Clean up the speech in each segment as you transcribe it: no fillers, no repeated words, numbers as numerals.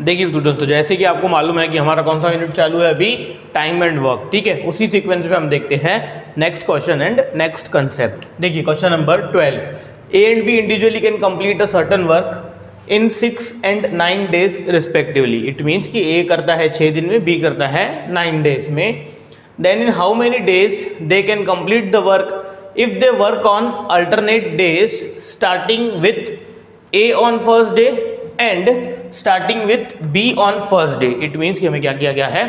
देखिए स्टूडेंट, तो जैसे कि आपको मालूम है कि हमारा कौन सा यूनिट चालू है अभी, टाइम एंड वर्क, ठीक है। उसी सीक्वेंस में हम देखते हैं next question and next concept. देखिए question number 12, A and B individually can complete a certain work in 6 and 9 days respectively. It means कि ए करता है 6 दिन में, बी करता है 9 days में। Then in how many days they can complete the work if they work on alternate days starting with A on first day and starting with B on first day. It means कि हमें क्या किया गया है,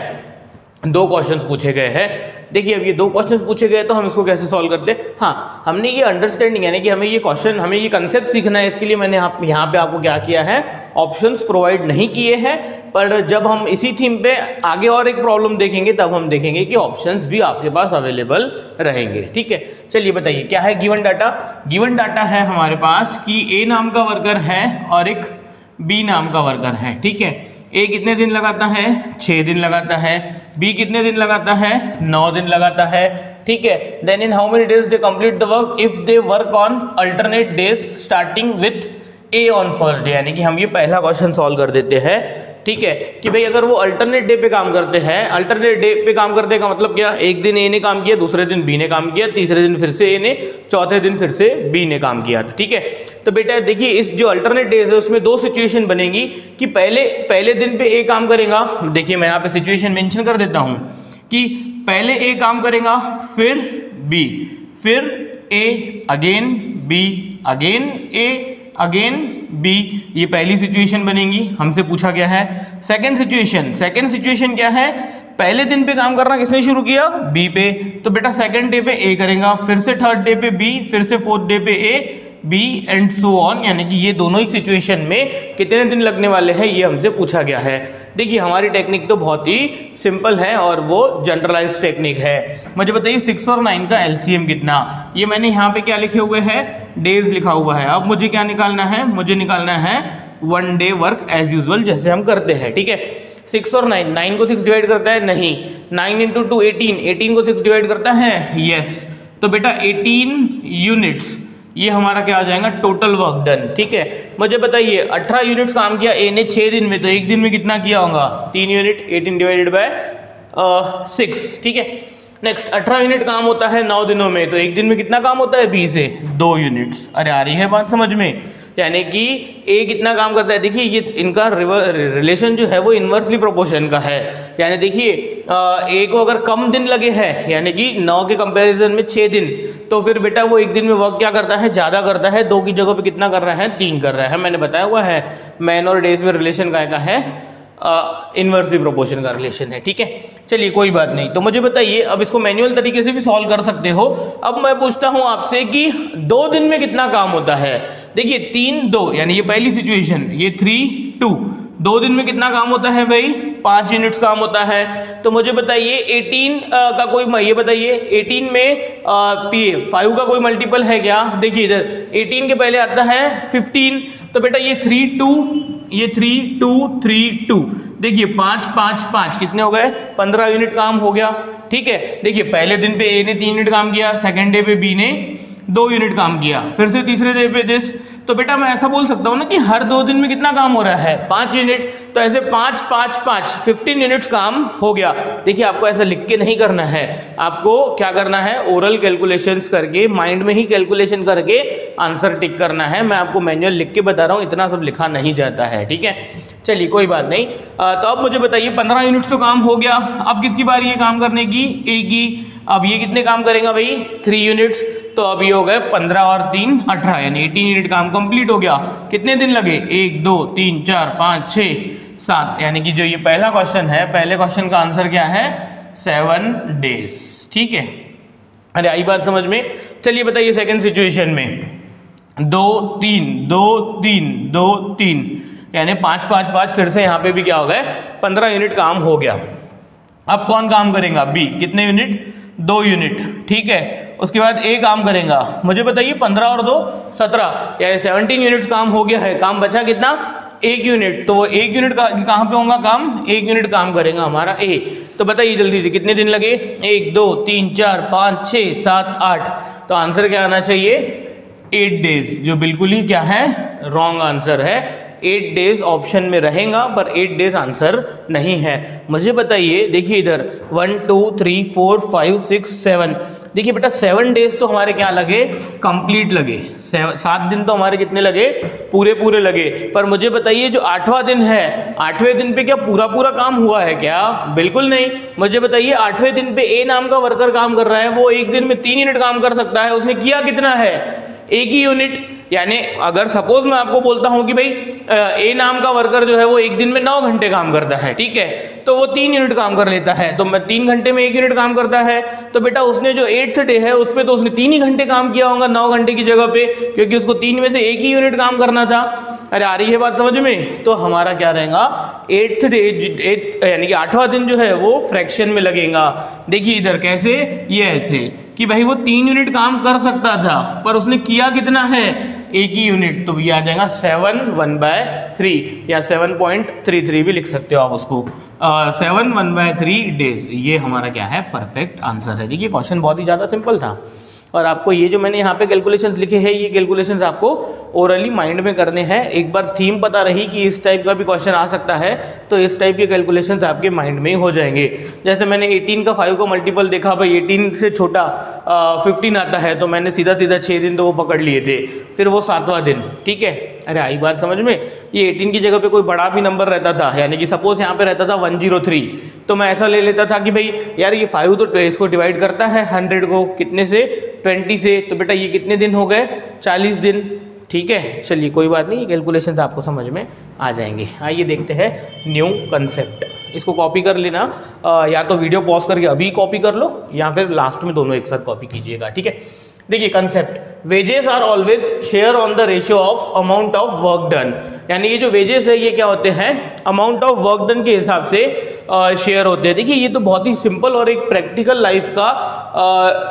दो questions पूछे गए हैं। देखिए अब ये दो क्वेश्चंस पूछे गए तो हम इसको कैसे सॉल्व करते हैं। हाँ, हमने ये अंडरस्टैंडिंग यानी कि हमें ये क्वेश्चन, हमें ये कंसेप्ट सीखना है, इसके लिए मैंने यहाँ पे आपको क्या किया है, ऑप्शंस प्रोवाइड नहीं किए हैं। पर जब हम इसी थीम पे आगे और एक प्रॉब्लम देखेंगे तब हम देखेंगे कि ऑप्शंस भी आपके पास अवेलेबल रहेंगे, ठीक है। चलिए बताइए क्या है गिवन डाटा। गिवन डाटा है हमारे पास कि ए नाम का वर्कर है और एक बी नाम का वर्कर है, ठीक है। ए कितने दिन लगाता है, 6 दिन लगाता है। बी कितने दिन लगाता है, 9 दिन लगाता है, ठीक है। Then in how many days they complete the work if they work on alternate days starting with A on first day. यानी कि हम ये पहला क्वेश्चन सॉल्व कर देते हैं, ठीक है, कि भाई अगर वो अल्टरनेट डे पे काम करते हैं, अल्टरनेट डे पे काम करते का मतलब क्या, एक दिन ए ने काम किया, दूसरे दिन बी ने काम किया, तीसरे दिन फिर से ए ने, चौथे दिन फिर से बी ने काम किया, ठीक है। तो बेटा देखिए इस जो अल्टरनेट डेज है उसमें दो सिचुएशन बनेगी कि पहले दिन पे ए काम करेगा। देखिए मैं यहाँ पे सिचुएशन मेंशन कर देता हूँ कि पहले ए काम करेगा, फिर बी, फिर ए अगेन बी, अगेन ए, अगेन बी। ये पहली सिचुएशन बनेगी, हमसे पूछा गया है। सेकंड सिचुएशन क्या है, पहले दिन पे काम करना किसने शुरू किया, बी पे, तो बेटा सेकंड डे पे ए करेगा, फिर से थर्ड डे पे बी, फिर से फोर्थ डे पे ए, बी एंड सो ऑन। यानी कि ये दोनों ही सिचुएशन में कितने दिन लगने वाले हैं ये हमसे पूछा गया है। देखिए हमारी टेक्निक तो बहुत ही सिंपल है और वो जनरलाइज टेक्निक है। मुझे बताइए 6 और 9 का एलसीएम कितना। ये मैंने यहाँ पे क्या लिखे हुए हैं, डेज लिखा हुआ है। अब मुझे क्या निकालना है, मुझे निकालना है 1 डे वर्क एज यूजुअल जैसे हम करते हैं, ठीक है। 6 और 9 को 6 डिवाइड करता है, नहीं। 9 इंटू 2 18 को 6 डिवाइड करता है, यस। तो बेटा 18 यूनिट्स, ये हमारा क्या हो जाएगा, टोटल वर्क डन, ठीक है। मुझे बताइए 18 यूनिट्स काम किया ए ने 6 दिन में, तो एक दिन में कितना किया होगा, 3 यूनिट, 18 डिवाइडेड बाय 6, ठीक है। नेक्स्ट 18 यूनिट काम होता है 9 दिनों में, तो एक दिन में कितना काम होता है, बी से 2 यूनिट्स। अरे आ रही है बात समझ में, यानी कि ए कितना काम करता है। देखिए ये इनका रिलेशन जो है वो इन्वर्सली प्रोपोर्शन का है। यानी देखिए ए को अगर कम दिन लगे हैं, यानी कि 9 के कंपैरिजन में 6 दिन, तो फिर बेटा वो एक दिन में वर्क क्या करता है, ज़्यादा करता है। 2 की जगह पे कितना कर रहा है, 3 कर रहा है। मैंने बताया हुआ है मैन और डेज में रिलेशन का है, इन्वर्सली प्रोपोर्शन का रिलेशन है, ठीक है। चलिए कोई बात नहीं। तो मुझे बताइए अब इसको मैन्युअल तरीके से भी सॉल्व कर सकते हो। अब मैं पूछता हूं आपसे कि 2 दिन में कितना काम होता है। देखिए 3 2 यानी ये पहली सिचुएशन, ये 3 2, 2 दिन में कितना काम होता है भाई, 5 यूनिट्स काम होता है। तो मुझे बताइए 18 का कोई, ये बताइए 18 में 5 का कोई मल्टीपल है क्या। देखिए इधर 18 के पहले आता है 15, तो बेटा ये 3 2, ये 3 2 3 2, देखिए 5 5 5 कितने हो गए, 15 यूनिट काम हो गया, ठीक है। देखिए पहले दिन पे ए ने 3 यूनिट काम किया, सेकंड डे पे बी ने 2 यूनिट काम किया, फिर से तीसरे डे पे दिस। तो बेटा मैं ऐसा बोल सकता हूँ ना कि हर 2 दिन में कितना काम हो रहा है, 5 यूनिट। तो ऐसे 5 5 5 15 यूनिट्स काम हो गया। देखिए आपको ऐसा लिख के नहीं करना है, आपको क्या करना है, ओरल कैलकुलेशंस करके, माइंड में ही कैलकुलेशन करके आंसर टिक करना है। मैं आपको मैनुअल लिख के बता रहा हूँ, इतना सब लिखा नहीं जाता है, ठीक है। चलिए कोई बात नहीं। तो अब मुझे बताइए 15 यूनिट्स तो काम हो गया। अब किसकी बारी है काम करने की, ए की। अब ये कितने काम करेगा भाई, 3 यूनिट्स। तो अब ये हो गए 15 और 3 18, यानी 18 यूनिट काम कंप्लीट हो गया। कितने दिन लगे, 1 2 3 4 5 6 7, यानी कि जो ये पहला क्वेश्चन है, पहले क्वेश्चन का आंसर क्या है, 7 डेज, ठीक है। अरे आई बात समझ में। चलिए बताइए सेकंड सिचुएशन में 2 3 2 3 2 3, यानी 5 5 5, फिर से यहाँ पे भी क्या हो गए, 15 यूनिट काम हो गया। अब कौन काम करेगा, बी। कितने यूनिट, 2 यूनिट, ठीक है। उसके बाद ए काम करेगा। मुझे बताइए 15 और 2 17, यानी 17 यूनिट्स काम हो गया है। काम बचा कितना, 1 यूनिट। तो वो 1 यूनिट कहाँ पे होगा काम, 1 यूनिट काम करेगा हमारा ए। तो बताइए जल्दी से कितने दिन लगे, 1 2 3 4 5 6 7 8। तो आंसर क्या आना चाहिए, 8 डेज, जो बिल्कुल ही क्या है, रॉन्ग आंसर है। 8 डेज ऑप्शन में रहेगा, पर 8 डेज आंसर नहीं है। मुझे बताइए, देखिए इधर 1 2 3 4 5 6 7, देखिए बेटा 7 डेज तो हमारे क्या लगे, कंप्लीट लगे। 7 दिन तो हमारे कितने लगे, पूरे पूरे लगे। पर मुझे बताइए जो 8वां दिन है, 8वें दिन पे क्या पूरा पूरा काम हुआ है क्या? बिल्कुल नहीं। मुझे बताइए 8वें दिन पे ए नाम का वर्कर काम कर रहा है, वो एक दिन में 3 यूनिट काम कर सकता है, उसने किया कितना है, 1 ही यूनिट। यानी अगर सपोज मैं आपको बोलता हूं कि भाई ए नाम का वर्कर जो है वो एक दिन में 9 घंटे काम करता है, ठीक है, तो वो 3 यूनिट काम कर लेता है, तो मैं 3 घंटे में 1 यूनिट काम करता है, तो बेटा उसने जो 8th डे है उस पर तो उसने 3 ही घंटे काम किया होगा 9 घंटे की जगह पे, क्योंकि उसको 3 में से 1 ही यूनिट काम करना था। अरे आ रही है बात समझ में? तो हमारा क्या रहेगा, 8th डे यानी कि 8वां दिन जो है वो फ्रैक्शन में लगेगा। देखिए इधर कैसे, ये ऐसे कि भाई वो 3 यूनिट काम कर सकता था, पर उसने किया कितना है, 1 ही यूनिट, तो ये आ जाएगा 7 1/3 या 7.33 भी लिख सकते हो आप उसको, 7 1/3 डेज। ये हमारा क्या है, परफेक्ट आंसर है। देखिए क्वेश्चन बहुत ही ज़्यादा सिंपल था, और आपको ये जो मैंने यहाँ पे कैलकुलेशंस लिखे हैं, ये कैलकुलेशंस आपको ओरली माइंड में करने हैं। एक बार थीम पता रही कि इस टाइप का भी क्वेश्चन आ सकता है, तो इस टाइप के कैलकुलेशंस आपके माइंड में ही हो जाएंगे। जैसे मैंने 18 का 5 को मल्टीपल देखा, भाई 18 से छोटा 15 आता है, तो मैंने सीधा सीधा 6 दिन तो वो पकड़ लिए थे, फिर वो 7वां दिन, ठीक है। अरे आई बात समझ में? ये 18 की जगह पे कोई बड़ा भी नंबर रहता था, यानी कि सपोज यहाँ पे रहता था 103, तो मैं ऐसा ले लेता था कि भाई यार ये 5 तो इसको डिवाइड करता है 100 को कितने से, 20 से, तो बेटा ये कितने दिन हो गए, 40 दिन, ठीक है। चलिए कोई बात नहीं, कैलकुलेशन आपको समझ में आ जाएंगे। आइए देखते हैं न्यू कंसेप्ट, इसको कॉपी कर लेना, या तो वीडियो पॉज करके अभी कॉपी कर लो, या फिर लास्ट में दोनों एक साथ कॉपी कीजिएगा, ठीक है। देखिए concept, wages are always share on the ratio of amount of work done, यानी ये जो वेजेस है ये क्या होते हैं, अमाउंट ऑफ वर्क डन के हिसाब से शेयर होते हैं। देखिए ये तो बहुत ही सिंपल और एक प्रैक्टिकल लाइफ का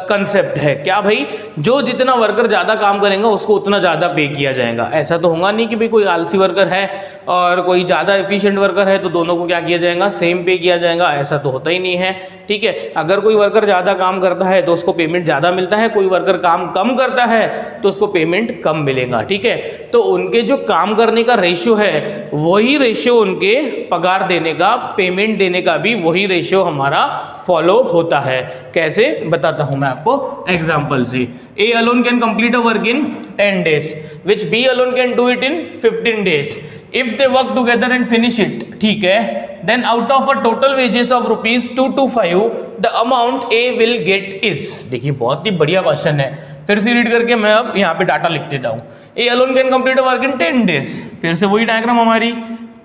कंसेप्ट है। क्या भाई, जो जितना वर्कर ज़्यादा काम करेंगे उसको उतना ज़्यादा पे किया जाएगा। ऐसा तो होगा नहीं कि भाई कोई आलसी वर्कर है और कोई ज़्यादा एफिशिएंट वर्कर है तो दोनों को क्या किया जाएगा, सेम पे किया जाएगा, ऐसा तो होता ही नहीं है, ठीक है। अगर कोई वर्कर ज़्यादा काम करता है तो उसको पेमेंट ज़्यादा मिलता है, कोई वर्कर काम कम करता है तो उसको पेमेंट कम मिलेगा, ठीक है। तो उनके जो काम करने का रेशियो है वही रेशियो उनके पगार देने का, पेमेंट देने का भी वही रेशियो हमारा फॉलो होता है। कैसे बताता हूं मैं आपको एग्जांपल से। A alone can complete a work in 10 days which B alone can do it in 15 days if they work together and finish it, ठीक है। Then out of a total wages of ₹225 the amount A will get is. देखिए बहुत ही बढ़िया question है, फिर से read करके मैं अब यहाँ पे डाटा लिख देता हूँ। ए alone can complete a work in 10 days, फिर से वही डायग्राम हमारी,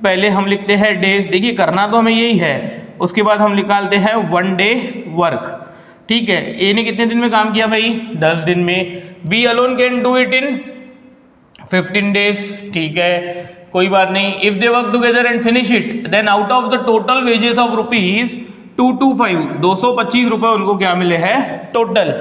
पहले हम लिखते हैं डेज, देखिए करना तो हमें यही है, उसके बाद हम निकालते हैं 1 day वर्क, ठीक है। ए ने कितने दिन में काम किया भाई, 10 दिन में। B alone can do it in 15 days, ठीक है, कोई बात नहीं। If they work together and finish it then out of the total wages of ₹225 रुपए उनको क्या मिले हैं टोटल,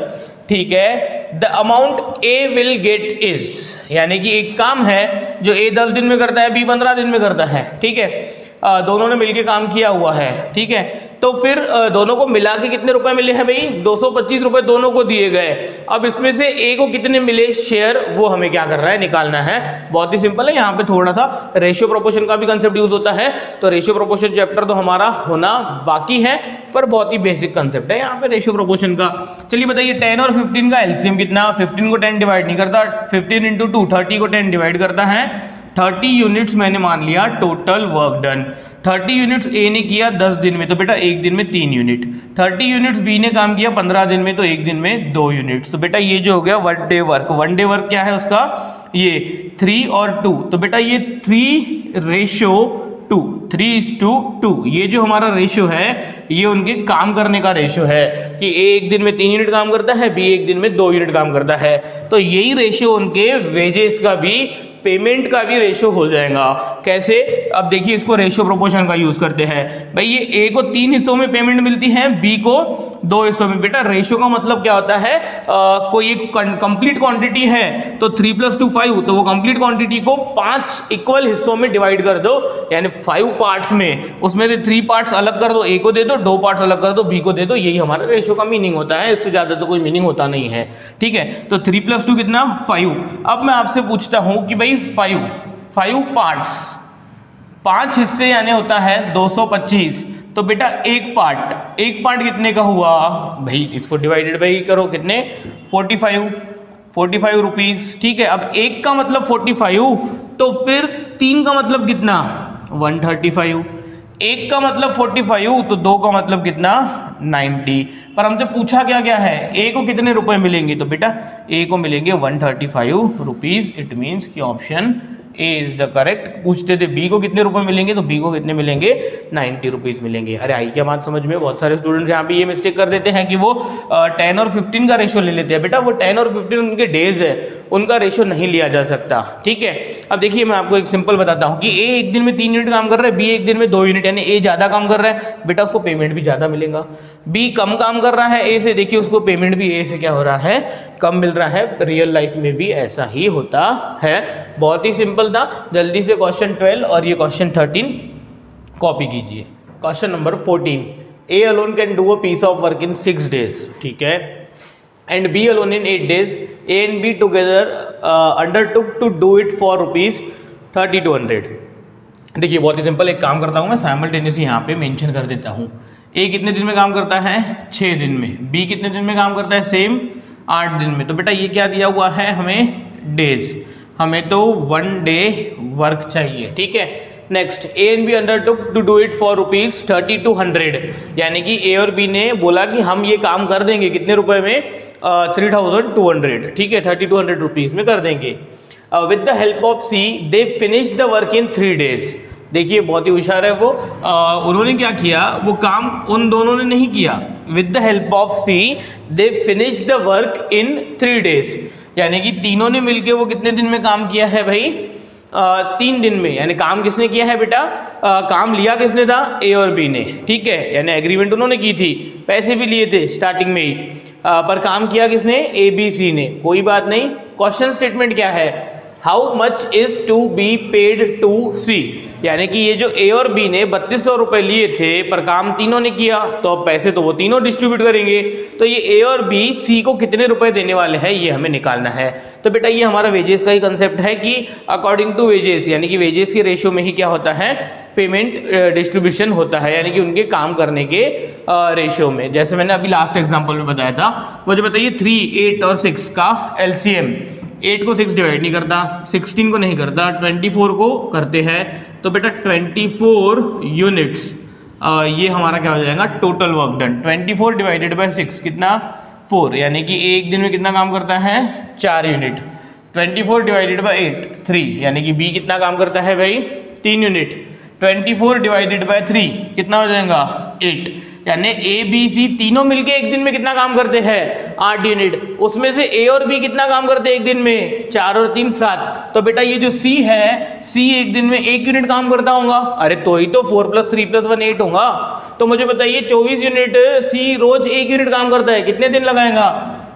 ठीक है। The amount A will get is, यानी कि एक काम है जो ए 10 दिन में करता है, बी 15 दिन में करता है, ठीक है। दोनों ने मिलके काम किया हुआ है, ठीक है। तो फिर दोनों को मिला के कितने रुपए मिले हैं भाई, 225 रुपए दोनों को दिए गए। अब इसमें से ए को कितने मिले शेयर, वो हमें क्या करना है, निकालना है। बहुत ही सिंपल है, यहाँ पे थोड़ा सा रेशियो प्रोपोर्शन का भी कंसेप्ट यूज होता है, तो रेशियो प्रोपोर्शन चैप्टर तो हमारा होना बाकी है, पर बहुत ही बेसिक कंसेप्ट है यहाँ पे रेशियो प्रोपोर्शन का। चलिए बताइए 10 और 15 का एलसीएम कितना, 15 को 10 डिवाइड नहीं करता, 15 × 2 30 को 10 डिवाइड करता है, 30 यूनिट्स मैंने मान लिया टोटल वर्क डन। 30 यूनिट्स ए ने किया 10 दिन में, तो बेटा एक दिन में 3 यूनिट। 30 यूनिट्स बी ने काम किया 15 दिन में, तो एक दिन में 2 यूनिट्स। तो बेटा ये जो हो गया 1 day वर्क, 1 day वर्क क्या है उसका, ये 3 और 2, तो बेटा ये 3:2, 3:2, ये जो हमारा रेशियो है ये उनके काम करने का रेशियो है कि ए एक दिन में 3 यूनिट काम करता है, बी एक दिन में 2 यूनिट काम करता है। तो यही रेशियो उनके वेजेस का भी, पेमेंट का भी रेशियो हो जाएगा। कैसे, अब देखिए इसको रेशियो प्रोपोर्शन का यूज करते हैं। भाई ये ए को 3 हिस्सों में पेमेंट मिलती है, बी को 2 हिस्सों में। बेटा रेशियो का मतलब क्या होता है, कोई एक कंप्लीट क्वांटिटी है तो 3 + 2 5, तो वो कंप्लीट क्वांटिटी को 5 इक्वल हिस्सों में डिवाइड कर दो, यानी 5 पार्ट्स में, उसमें से 3 पार्ट्स अलग कर दो, ए को दे दो, 2 पार्ट्स अलग कर दो, बी को दे दो। यही हमारा रेशियो का मीनिंग होता है, इससे ज्यादा तो कोई मीनिंग होता नहीं है, ठीक है। तो 3 + 2 कितना, 5। अब मैं आपसे पूछता हूं कि भाई 5 पार्ट्स, 5 हिस्से यानी होता है 225। तो बेटा एक पार्ट कितने का हुआ भाई, इसको डिवाइडेड बाई करो, कितने 45 रुपीज। ठीक है, अब एक का मतलब 45, तो फिर 3 का मतलब कितना 135, एक का मतलब 45, तो 2 का मतलब कितना 90। पर हमसे पूछा क्या क्या है, ए को कितने रुपए मिलेंगे, तो बेटा ए को मिलेंगे 135 रुपीज। इट मीन्स कि option A is the correct. पूछते थे बी को कितने रुपए मिलेंगे, तो बी को कितने मिलेंगे 90 रुपीज मिलेंगे। अरे आई क्या बात समझ में। बहुत सारे स्टूडेंट्स यहाँ पे ये मिस्टेक कर देते हैं कि वो 10 और 15 का रेशियो ले लेते हैं। बेटा वो 10 और 15 उनके डेज है, उनका रेशियो नहीं लिया जा सकता। ठीक है, अब देखिए मैं आपको एक सिंपल बताता हूँ कि ए एक दिन में 3 यूनिट काम कर रहा है, बी एक दिन में 2 यूनिट, यानी ए ज्यादा काम कर रहा है, बेटा उसको पेमेंट भी ज्यादा मिलेगा। बी कम काम कर रहा है ए से, देखिए उसको पेमेंट भी ए से क्या हो रहा है, कम मिल रहा है। रियल लाइफ में भी ऐसा ही होता है। बहुत ही सिंपल था। जल्दी से क्वेश्चन 12 और ये क्वेश्चन 13 कॉपी कीजिए। Question number 14, A alone can do a piece of work in 6 days, ठीक है, and B alone in 8 days। A and B together undertook to do it for ₹3200। देखिए बहुत ही सिंपल, एक काम करता हूँ मैं साइमल्टेनियसली यहाँ पे मेंशन कर देता हूँ। ए कितने दिन में काम करता है 6 दिन में, बी कितने दिन में काम करता है सेम 8 दिन में। तो बेटा ये क्या दिया हुआ है हमें डेज, हमें तो 1 डे वर्क चाहिए। ठीक है, next A and B undertook to do it for ₹3200, यानी कि ए और बी ने बोला कि हम ये काम कर देंगे कितने रुपए में 3200। ठीक है, 3200 रुपीज में कर देंगे। With the help of C they finish the work in 3 days। देखिए बहुत ही होशियार है वो, उन्होंने क्या किया, वो काम उन दोनों ने नहीं किया। With the help of C they finish the work in 3 days, यानी कि तीनों ने मिलके वो कितने दिन में काम किया है भाई 3 दिन में। यानी काम किसने किया है बेटा, काम लिया किसने था, ए और बी ने। ठीक है, यानी एग्रीमेंट उन्होंने की थी, पैसे भी लिए थे स्टार्टिंग में ही, पर काम किया किसने, ए बी सी ने। कोई बात नहीं। क्वेश्चन स्टेटमेंट क्या है, how much is to be paid to C, यानी कि ये जो ए और बी ने 3200 रुपए लिए थे पर काम तीनों ने किया, तो अब पैसे तो वो तीनों डिस्ट्रीब्यूट करेंगे। तो ये ए और बी सी को कितने रुपए देने वाले हैं ये हमें निकालना है। तो बेटा ये हमारा वेजेस का ही कंसेप्ट है कि अकॉर्डिंग टू वेजेस, यानी कि वेजेस के रेशियो में ही क्या होता है, पेमेंट डिस्ट्रीब्यूशन होता है, यानी कि उनके काम करने के रेशियो में। जैसे मैंने अभी लास्ट एग्जाम्पल में बताया था, मुझे बताइए 3, 8 और 6 का एलसीएम। 8 को 6 डिवाइड नहीं करता, 16 को नहीं करता, 24 को करते हैं। तो बेटा 24 यूनिट्स, ये हमारा क्या हो जाएगा total work done. 24 divided by 6 कितना 4, यानी कि एक दिन में कितना काम करता है 4 यूनिट। 24 डिवाइडेड बाय 8 3, यानी कि बी कितना काम करता है भाई 3 यूनिट। 24 डिवाइडेड बाय 3 कितना हो जाएगा 8, यानी ए बी सी तीनों मिलके एक दिन में कितना काम करते हैं 8 यूनिट। उसमें से ए और बी कितना काम करते हैं एक दिन में 4 और 3 7। तो बेटा ये जो सी है, सी एक दिन में 1 यूनिट काम करता होगा। अरे तो ही तो 4 + 3 + 1 8 होगा। तो मुझे बताइए 24 यूनिट, सी रोज 1 यूनिट काम करता है, कितने दिन लगाएगा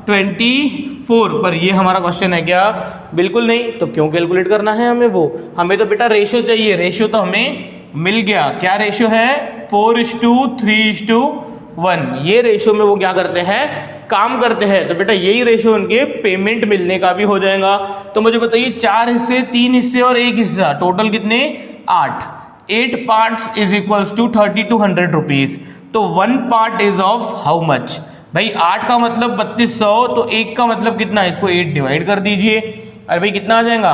24। पर ये हमारा क्वेश्चन है क्या, बिल्कुल नहीं। तो क्यों कैलकुलेट करना है हमें वो, हमें तो बेटा रेशियो चाहिए। रेशियो तो हमें मिल गया, क्या रेशियो है 4:3:1। ये रेशियो में वो क्या करते हैं काम करते हैं। तो बेटा यही रेशियो उनके पेमेंट मिलने का भी हो जाएगा। तो मुझे बताइए 4 हिस्से, 3 हिस्से और 1 हिस्सा, टोटल कितने 8। 8 parts is equals to 3200 rupees. तो 1 part is of how much भाई, 8 का मतलब 3200, तो 1 का मतलब कितना, इसको 8 डिवाइड कर दीजिए। अरे भाई कितना आ जाएगा,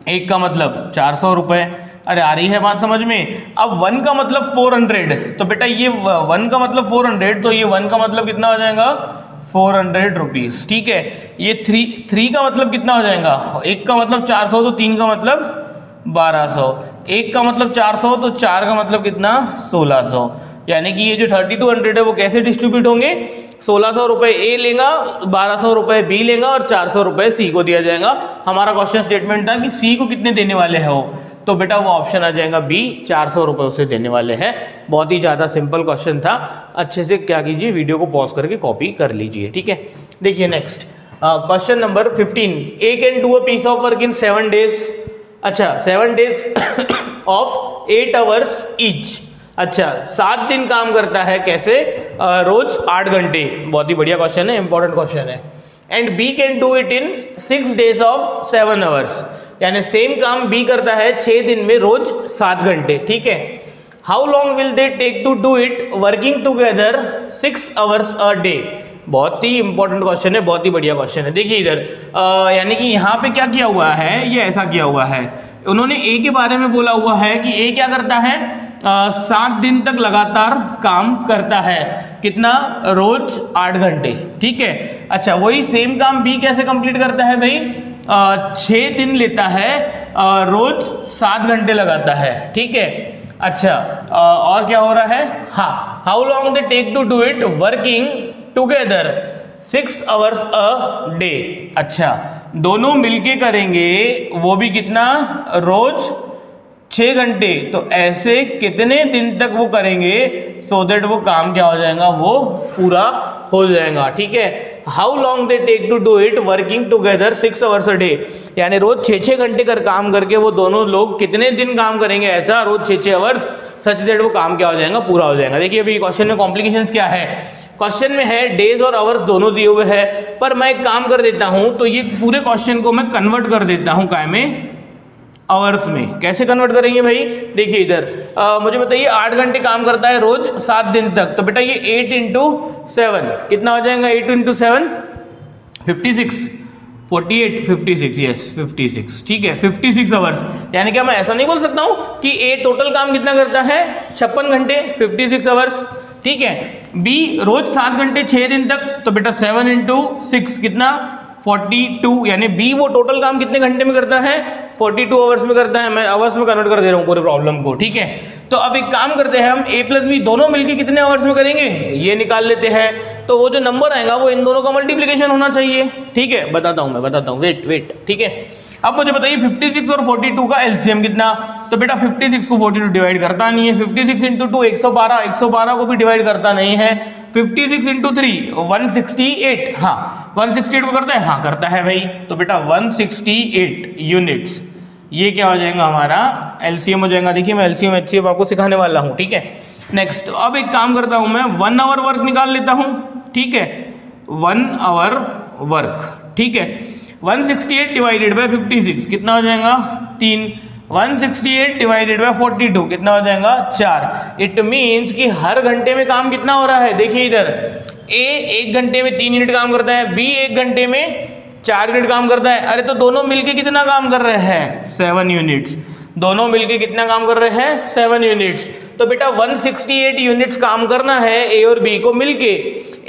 1 का मतलब 400 रुपए। अरे आ रही है बात समझ में। अब 1 का मतलब 400, तो बेटा ये 1 का मतलब 400, तो ये 1 का मतलब कितना हो जाएगा 400 रुपीज। ठीक है, ये 3 का मतलब कितना हो जाएगा, 1 का मतलब 400, तो 3 का मतलब 1200, 1 का मतलब 400, तो 4 का मतलब कितना 1600। यानी कि ये जो 3200 है वो कैसे डिस्ट्रीब्यूट होंगे, 1600 रुपए ए लेगा, 1200 रुपए बी लेगा और 400 रुपए सी को दिया जाएगा। हमारा क्वेश्चन स्टेटमेंट था कि सी को कितने देने वाले हैं वो, तो बेटा वो ऑप्शन आ जाएगा बी, 400 रुपए उसे देने वाले हैं। बहुत ही ज़्यादा सिंपल क्वेश्चन था। अच्छे से क्या कीजिए, वीडियो को पॉज करके कॉपी कर लीजिए। ठीक है, देखिए next question number 15, A can do a piece of work in 7 days। अच्छा 7 days ऑफ 8 hours ईच। अच्छा 7 दिन काम करता है, कैसे रोज 8 घंटे। बहुत ही बढ़िया क्वेश्चन है, इंपॉर्टेंट क्वेश्चन है। And B can do it in 6 days of 7 hours। यानी सेम काम बी करता है 6 दिन में रोज 7 घंटे, ठीक है। How long will they take to do it working together 6 hours a day. बहुत ही इंपॉर्टेंट क्वेश्चन है, बहुत ही बढ़िया क्वेश्चन है। देखिए इधर यानी कि यहाँ पे क्या किया हुआ है, ये ऐसा किया हुआ है, उन्होंने ए के बारे में बोला हुआ है कि ए क्या करता है 7 दिन तक लगातार काम करता है, कितना, रोज 8 घंटे, ठीक है। अच्छा वही सेम काम बी कैसे कंप्लीट करता है भाई, 6 दिन लेता है, रोज 7 घंटे लगाता है, ठीक है। अच्छा और क्या हो रहा है, हाँ, how long they take to do it working together 6 hours a day. अच्छा दोनों मिलके करेंगे, वो भी कितना, रोज 6 घंटे, तो ऐसे कितने दिन तक वो करेंगे सो दैट वो काम क्या हो जाएगा, वो पूरा हो जाएगा, ठीक है। How long they take to do it working together 6 hours a day, यानी रोज 6 घंटे कर काम करके वो दोनों लोग कितने दिन काम करेंगे ऐसा, रोज 6 आवर्स, सच दैट वो काम क्या हो जाएगा, पूरा हो जाएगा। देखिए अभी क्वेश्चन में कॉम्प्लिकेशंस क्या है, क्वेश्चन में है डेज और आवर्स दोनों दिए हुए हैं, पर मैं एक काम कर देता हूं, तो ये पूरे क्वेश्चन को मैं कन्वर्ट कर देता हूं काय में, आवर्स में। कैसे कन्वर्ट करेंगे भाई, देखिए इधर मुझे बताइए 8 घंटे काम करता है रोज 7 दिन तक, तो बेटा ये 8 इंटू 7 कितना हो जाएगा, 8 इंटू 7 56, 48, 56, यस 56, ठीक है, 56 आवर्स। यानी क्या मैं ऐसा नहीं बोल सकता हूं कि ए टोटल काम कितना करता है 56 घंटे, 56 आवर्स, ठीक है। बी रोज 7 घंटे 6 दिन तक, तो बेटा 7 इंटू 6 कितना, 42, यानी बी वो टोटल काम कितने घंटे में करता है, 42 आवर्स में करता है। मैं आवर्स में कन्वर्ट कर दे रहा हूँ पूरे प्रॉब्लम को, ठीक है। तो अब एक काम करते हैं हम, ए प्लस बी दोनों मिलके कितने आवर्स में करेंगे ये निकाल लेते हैं, तो वो जो नंबर आएगा वो इन दोनों का मल्टीप्लिकेशन होना चाहिए, ठीक है। बताता हूँ मैं, वेट, ठीक है। अब मुझे बताइए 56 और 42 का एलसीएम कितना, तो बेटा 56 को 42 डिवाइड करता नहीं है, 56 इंटू 2 112 को भी डिवाइड करता नहीं है, 56 इंटू 3 168, हाँ 168 को करता है, हाँ करता है भाई, तो बेटा 168 यूनिट्स, ये क्या हो जाएगा हमारा एलसीएम हो जाएगा। देखिए मैं एलसीएम एचसीएफ आपको सिखाने वाला हूँ, ठीक है। नेक्स्ट अब एक काम करता हूँ मैं 1 आवर वर्क निकाल लेता हूँ, ठीक है, 1 आवर वर्क, ठीक है। 168 डिवाइडेड बाय 56 कितना हो जाएगा 3, 168 डिवाइडेड बाय 42 कितना हो जाएगा 4। इट मीन्स कि हर घंटे में काम कितना हो रहा है, देखिए इधर ए 1 घंटे में 3 यूनिट काम करता है, बी 1 घंटे में 4 यूनिट काम करता है। अरे तो दोनों मिलके कितना काम कर रहे हैं 7 यूनिट्स, दोनों मिलके कितना काम कर रहे हैं 7 यूनिट्स। तो बेटा 168 यूनिट्स काम करना है ए और बी को मिलके,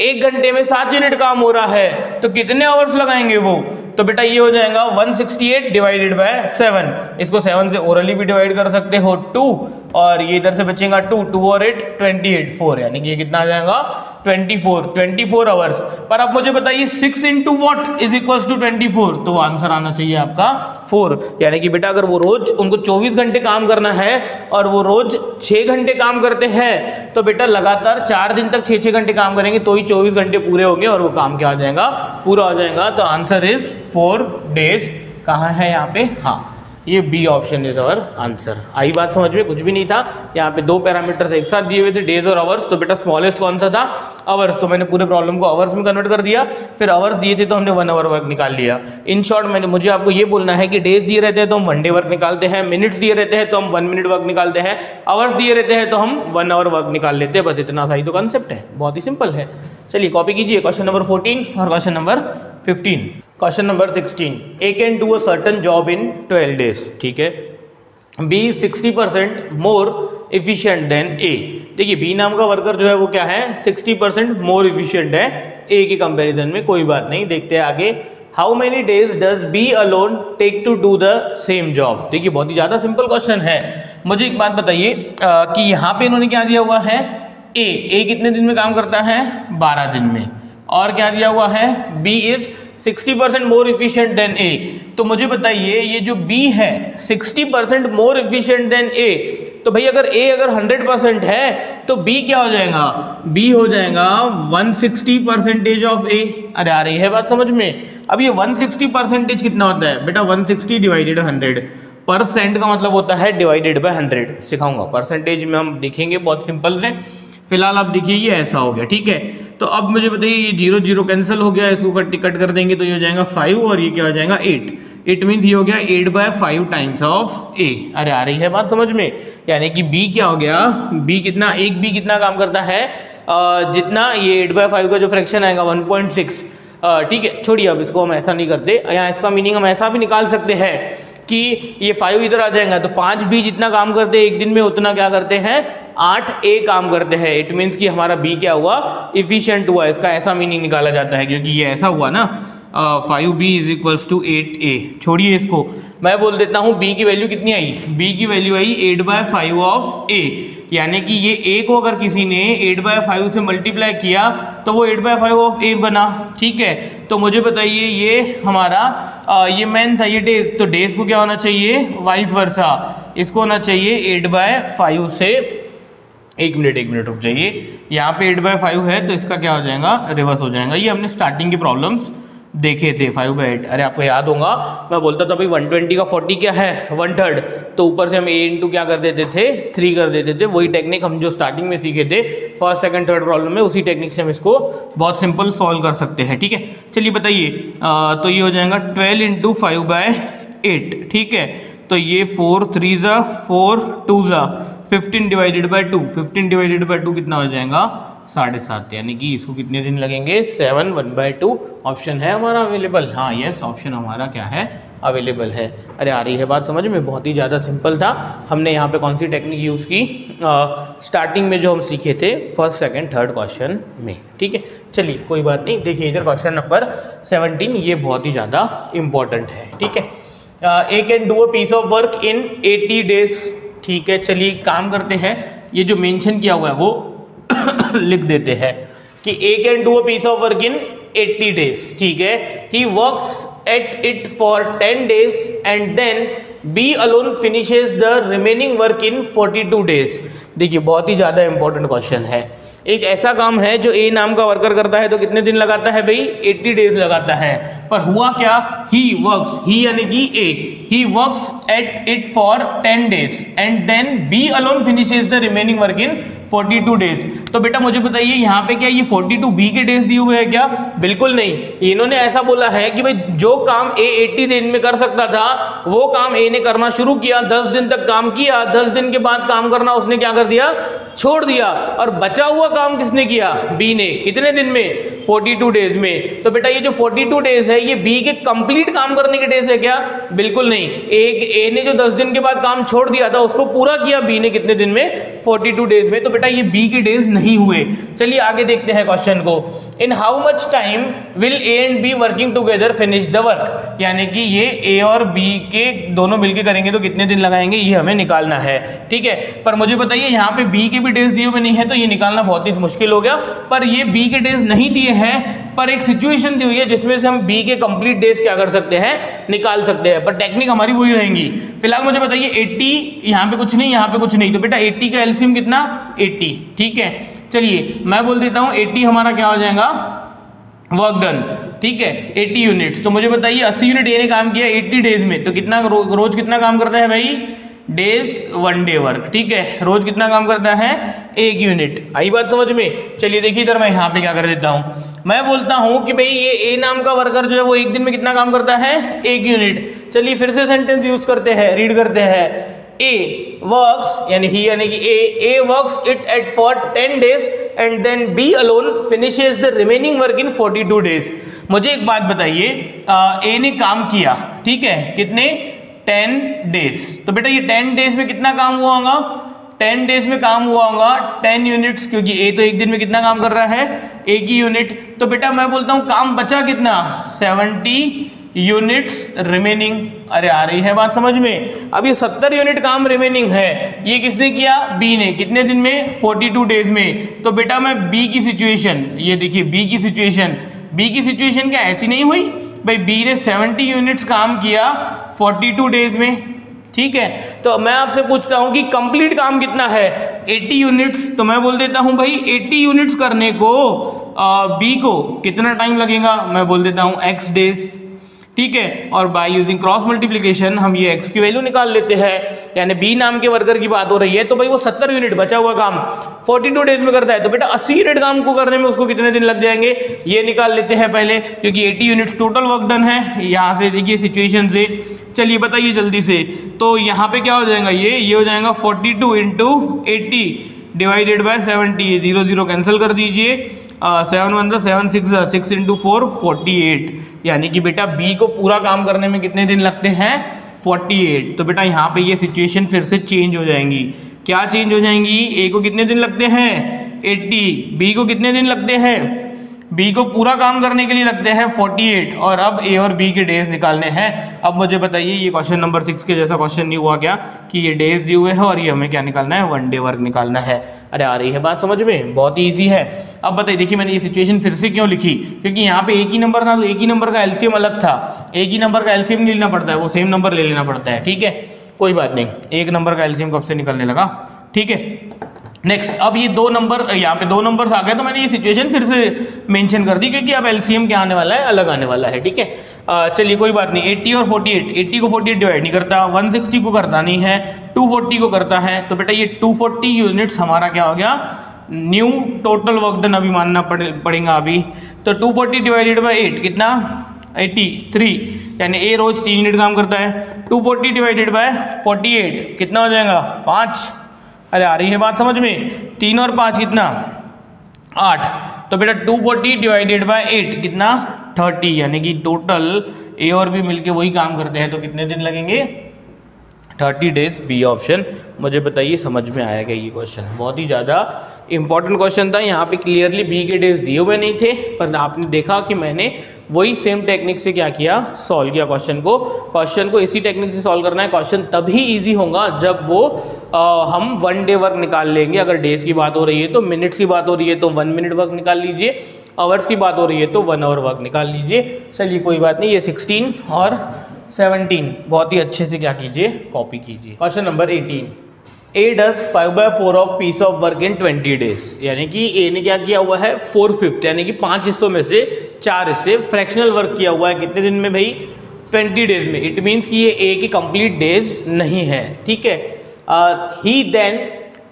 1 घंटे में 7 यूनिट काम हो रहा है, तो कितने आवर्स लगाएंगे वो, तो बेटा ये हो जाएगा 168 डिवाइडेड बाय 7, इसको 7 से ओरली भी डिवाइड कर सकते हो 2, और ये इधर से बचेगा 2 और 8 28 4, यानी कि ये कितना आ जाएगा 24 आवर्स। पर अब मुझे बताइए 6 into what is equal to 24, तो वो आंसर आना चाहिए आपका 4। यानी कि बेटा अगर वो रोज उनको 24 घंटे काम करना है और वो रोज 6 घंटे काम करते हैं, तो बेटा लगातार 4 दिन तक 6-6 घंटे काम करेंगे तो ही 24 घंटे पूरे होंगे और वो काम क्या हो जाएगा, पूरा हो जाएगा। तो आंसर इज 4 डेज। कहाँ है यहाँ पे, हाँ ये B option is our answer. आई बात समझ में, कुछ भी नहीं था। यहाँ पे 2 पैरामीटर्स एक साथ दिए हुए थे, डेज और आवर्स, तो बेटा स्मॉलेस्ट कौन सा था, आवर्स, तो मैंने पूरे प्रॉब्लम को आवर्स में कन्वर्ट कर दिया। फिर आवर्स दिए थे तो हमने 1 आवर वर्क निकाल लिया। इन शॉर्ट मुझे आपको ये बोलना है कि डेज दिए रहते हैं तो हम 1 डे वर्क निकालते हैं, मिनट्स दिए रहते हैं तो हम 1 मिनट वर्क निकालते हैं, आवर्स दिए रहते हैं तो हम 1 आवर वर्क निकाल लेते हैं। बस इतना सा ही तो कंसेप्ट है, बहुत ही सिंपल है। चलिए कॉपी कीजिए क्वेश्चन नंबर 14 और question number 15। Question number 16, A can do a certain job in 12 days, ठीक है। बी 60% मोर एफिशिएंट देन ए। देखिए बी नाम का वर्कर जो है वो क्या है 60% मोर एफिशिएंट है ए के कंपैरिजन में। कोई बात नहीं, देखते हैं आगे। How many days does B alone take to do the same job. देखिए बहुत ही ज़्यादा सिंपल क्वेश्चन है। मुझे एक बात बताइए कि यहाँ पे इन्होंने क्या दिया हुआ है, ए कितने दिन में काम करता है 12 दिन में, और क्या दिया हुआ है B is 60% more efficient than A. तो मुझे बताइए ये जो बी है 60% मोर एफिशिएंट देन ए, तो भाई अगर ए अगर 100% है तो बी क्या हो जाएगा, बी हो जाएगा 160% ऑफ ए। अरे आ रही है बात समझ में। अब ये 160% कितना होता है बेटा, 160 डिवाइडेड 100। परसेंट का मतलब होता है डिवाइडेड बाय 100। सिखाऊंगा परसेंटेज में, हम देखेंगे बहुत सिंपल से। फिलहाल आप देखिए ये ऐसा हो गया, ठीक है। तो अब मुझे बताइए ये 0 0 कैंसिल हो गया, इसको कट कर देंगे तो ये हो जाएगा 5 और ये क्या हो जाएगा 8। इट मीन्स ये हो गया 8/5 टाइम्स ऑफ ए। अरे आ रही है बात समझ में, यानी कि बी क्या हो गया, बी कितना, एक बी कितना काम करता है, जितना ये 8/5 का जो फ्रैक्शन आएगा 1.6, ठीक है। छोड़िए अब इसको हम ऐसा नहीं करते, यहाँ इसका मीनिंग हम ऐसा भी निकाल सकते हैं कि ये 5 इधर आ जाएगा तो 5 बी जितना काम करते हैं एक दिन में उतना क्या करते हैं 8 ए काम करते हैं। इट मीन्स कि हमारा बी क्या हुआ, इफिशिएंट हुआ। इसका ऐसा मीनिंग निकाला जाता है क्योंकि ये ऐसा हुआ ना 5b is equals to 8a। छोड़िए इसको, मैं बोल देता हूँ b की वैल्यू कितनी आई, b की वैल्यू आई 8/5 ऑफ a, यानी कि ये a को अगर किसी ने 8/5 से मल्टीप्लाई किया तो वो 8/5 ऑफ a बना, ठीक है। तो मुझे बताइए ये हमारा ये मैन था, ये डेज, तो डेज को क्या होना चाहिए, वाइस वर्सा, इसको होना चाहिए 8/5 से, एक मिनट रुक जाइए, यहाँ पे 8/5 है तो इसका क्या हो जाएगा, रिवर्स हो जाएगा। ये हमने स्टार्टिंग के प्रॉब्लम्स देखे थे 5/8। अरे आपको याद होगा मैं बोलता था भाई 120 का 40 क्या है 1/3, तो ऊपर से हम a इंटू क्या कर देते थे 3 कर देते थे। वही टेक्निक हम जो स्टार्टिंग में सीखे थे फर्स्ट सेकंड थर्ड प्रॉब्लम में, उसी टेक्निक से हम इसको बहुत सिंपल सॉल्व कर सकते हैं, ठीक है। चलिए बताइए, तो ये हो जाएगा 12 इंटू 5/8, ठीक है। तो ये 4 3 ज़ा 4 2 ज़ा 15 डिवाइडेड बाई 2, 15 डिवाइडेड बाई 2 कितना हो जाएगा 7.5, यानी कि इसको कितने दिन लगेंगे 7, 1/2 ऑप्शन है हमारा अवेलेबल। हाँ यस, ऑप्शन हमारा क्या है अवेलेबल है। अरे आ रही है बात समझ में, बहुत ही ज़्यादा सिंपल था। हमने यहाँ पे कौन सी टेक्निक यूज़ की, स्टार्टिंग में जो हम सीखे थे फर्स्ट सेकंड थर्ड क्वेश्चन में, ठीक है। चलिए कोई बात नहीं, देखिए इधर क्वेश्चन नंबर 17, ये बहुत ही ज़्यादा इम्पोर्टेंट है, ठीक है। A can do a piece of work in 80 days, ठीक है। चलिए काम करते हैं, ये जो मेंशन किया हुआ है वो लिख देते हैं कि A can do a piece of work in 80 days, ठीक है। He works at it for 10 days and then B alone finishes the remaining work in 42 days. देखिए बहुत ही ज़्यादा इंपॉर्टेंट क्वेश्चन है। एक ऐसा काम है जो ए नाम का वर्कर करता है तो कितने दिन लगाता है भाई 80 डेज लगाता है, पर हुआ क्या, ही वर्क्स, ही यानी कि A, he works at it for 10 days and then B alone finishes the remaining work in 42 days. तो बेटा मुझे बताइए यहाँ पे क्या ये 42 बी के डेज दिए हुए हैं क्या, बिल्कुल नहीं। इन्होंने ऐसा बोला है कि भाई जो काम ए 80 दिन में कर सकता था वो काम ए ने करना शुरू किया, 10 दिन तक काम किया, 10 दिन के बाद काम करना उसने क्या कर दिया, छोड़ दिया, और बचा हुआ काम किसने किया, बी ने। कितने दिन में, 42 डेज में। तो बेटा ये जो 42 डेज है ये बी के कंप्लीट काम करने के डेज है क्या, बिल्कुल नहीं। ए ने जो 10 दिन के बाद काम छोड़ दिया था उसको पूरा किया बी ने कितने दिन में, 42 डेज में। तो बेटा ये बी के डेज नहीं हुए। चलिए आगे देखते हैं क्वेश्चन को। In how much time will A and be working together finish the work, यानी कि ये ए और बी के दोनों मिलकर करेंगे तो कितने दिन लगाएंगे ये हमें निकालना है, ठीक है। पर मुझे बताइए यहाँ पे बी के भी डेज दिए हुए नहीं है तो ये निकालना बहुत ही मुश्किल हो गया। पर ये बी के डेज नहीं दिए हैं, पर एक सिचुएशन दी हुई है जिसमें से हम बी के कंप्लीट डेज क्या कर सकते हैं, निकाल सकते हैं। पर टेक्निक हमारी वही रहेंगी। फिलहाल मुझे बताइए 80, यहाँ पे कुछ नहीं, यहाँ पे कुछ नहीं, तो बेटा 80 का एलसीएम कितना 80, ठीक है। चलिए मैं बोल देता हूँ 80 हमारा क्या हो जाएगा, वर्क डन, ठीक है, 80 यूनिट्स। तो मुझे बताइए 80 यूनिट ए ने काम किया 80 डेज में, तो कितना रोज कितना काम करता है भाई, डेज 1 डे वर्क, ठीक है। रोज कितना काम करता है, 1 यूनिट। आई बात समझ में। चलिए देखिए इधर मैं यहाँ पे क्या कर देता हूँ, मैं बोलता हूँ कि भाई ये ए नाम का वर्कर जो है वो एक दिन में कितना काम करता है, 1 यूनिट। चलिए फिर से सेंटेंस यूज करते हैं, रीड करते हैं। ए वर्क्स यानी ही यानी कि A works it at for 10 days and then B alone finishes the remaining work in 42 days. मुझे एक बात बताइए, ए ने काम किया, ठीक है, कितने 10 डेज। तो बेटा ये 10 डेज में कितना काम हुआ होगा, 10 डेज में काम हुआ होगा 10 यूनिट्स, क्योंकि ए तो एक दिन में कितना काम कर रहा है, 1 ही यूनिट। तो बेटा मैं बोलता हूँ काम बचा कितना, 70 यूनिट्स रिमेनिंग। अरे आ रही है बात समझ में। अब ये 70 यूनिट काम रिमेनिंग है, ये किसने किया, बी ने। कितने दिन में, 42 डेज में। तो बेटा मैं बी की सिचुएशन, ये देखिए बी की सिचुएशन क्या ऐसी नहीं हुई भाई, बी ने 70 यूनिट्स काम किया 42 डेज में, ठीक है। तो मैं आपसे पूछता हूं कि कंप्लीट काम कितना है, 80 यूनिट्स। तो मैं बोल देता हूं भाई 80 यूनिट्स करने को बी को कितना टाइम लगेगा, मैं बोल देता हूं x डेज। ठीक है। और बाय यूजिंग क्रॉस मल्टीप्लिकेशन हम ये x की वैल्यू निकाल लेते हैं, यानी b नाम के वर्कर की बात हो रही है तो भाई वो 70 यूनिट बचा हुआ काम 42 डेज में करता है, तो बेटा 80 यूनिट काम को करने में उसको कितने दिन लग जाएंगे ये निकाल लेते हैं पहले, क्योंकि 80 यूनिट्स टोटल वर्क डन है। यहाँ से देखिए सिचुएशन से, चलिए बताइए जल्दी से, तो यहाँ पे क्या हो जाएगा, ये हो जाएगा 42 इंटू 80 डिवाइडेड बाय 70, 0 0 कैंसिल कर दीजिए, 7 1 7 6 इंटू 4 48, यानी कि बेटा बी को पूरा काम करने में कितने दिन लगते हैं 48। तो बेटा यहाँ पे ये सिचुएशन फिर से चेंज हो जाएंगी, क्या चेंज हो जाएंगी, ए को कितने दिन लगते हैं 80, बी को कितने दिन लगते हैं, बी को पूरा काम करने के लिए लगते हैं 48, और अब ए और बी के डेज निकालने हैं। अब मुझे बताइए ये क्वेश्चन नंबर 6 के जैसा क्वेश्चन नहीं हुआ क्या, कि ये डेज दिए हुए हैं और ये हमें क्या निकालना है, 1 डे वर्क निकालना है। अरे आ रही है बात समझ में, बहुत ही ईजी है। अब बताइए, देखिए मैंने ये सिचुएशन फिर से क्यों लिखी, क्योंकि यहाँ पे एक ही नंबर था तो एक ही नंबर का एलसीएम अलग था, एक ही नंबर का एलसीएम नहीं लेना पड़ता है, वो सेम नंबर ले लेना पड़ता है, ठीक है कोई बात नहीं। एक नंबर का एलसीएम कब से निकलने लगा, ठीक है। नेक्स्ट, अब ये दो नंबर, यहाँ पे दो नंबर्स आ गए तो मैंने ये सिचुएशन फिर से मेंशन कर दी, क्योंकि अब एलसीएम क्या आने वाला है, अलग आने वाला है, ठीक है। चलिए कोई बात नहीं, 80 और 48, 80 को 48 डिवाइड नहीं करता, 160 को करता नहीं है, 240 को करता है, तो बेटा ये 240 यूनिट्स हमारा क्या हो गया, न्यू टोटल वर्क डन अभी मानना पड़ेगा अभी। तो 240 डिवाइडेड बाई 8 कितना 83, यानी ए रोज 3 यूनिट काम करता है। 240 डिवाइडेड बाय 48 कितना हो जाएगा 5। अरे आ रही है बात समझ में, 3 और 5 कितना 8। तो बेटा 240 डिवाइडेड बाय 8 कितना 30, यानी कि टोटल ए और बी मिलके वही काम करते हैं, तो कितने दिन लगेंगे 30 डेज, बी ऑप्शन। मुझे बताइए समझ में आया क्या ये क्वेश्चन, बहुत ही ज़्यादा इंपॉर्टेंट क्वेश्चन था। यहाँ पे क्लियरली बी के डेज दिए हुए नहीं थे, पर आपने देखा कि मैंने वही सेम टेक्निक से क्या किया, सॉल्व किया क्वेश्चन को इसी टेक्निक से सॉल्व करना है। क्वेश्चन तभी इजी होगा जब वो हम 1 डे वर्क निकाल लेंगे। अगर डेज की बात हो रही है तो, मिनट्स की बात हो रही है तो 1 मिनट वर्क निकाल लीजिए, आवर्स की बात हो रही है तो 1 आवर वर्क निकाल लीजिए। चलिए कोई बात नहीं, ये 16 और 17 बहुत ही अच्छे से क्या कीजिए, कॉपी कीजिए। Question number 18, A does 5/4 of peace of work in 20 days, यानी कि A ने क्या किया हुआ है 4/5, यानी कि 5 हिस्सों में से 4 हिस्से फ्रैक्शनल वर्क किया हुआ है, कितने दिन में भाई 20 डेज में। इट मीन्स कि ये A की कंप्लीट डेज नहीं है, ठीक है। He then